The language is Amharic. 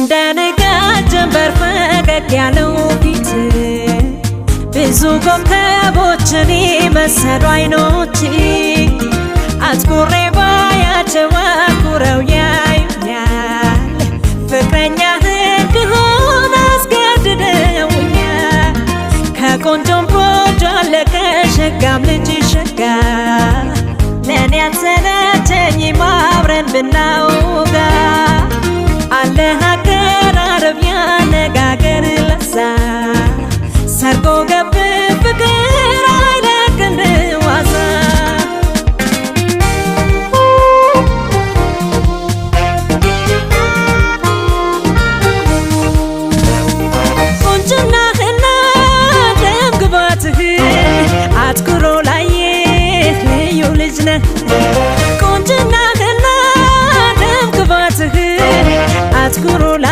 እንደንጋት ጀንበር ፈገግ ያለው ፊት ብዙ ኮከቦችን መሰሉ አይኖች አትኩሬ ባያቸው አትኩረው ያዩኛል ፍቅረኛህን ክሆን አስገድደውኛል ከቆንጆም ጎጆ አለ ከሸጋም ልጅ ሸጋ ለኔ ያልሰለቸኝም አብረን ብናውጋ አለህ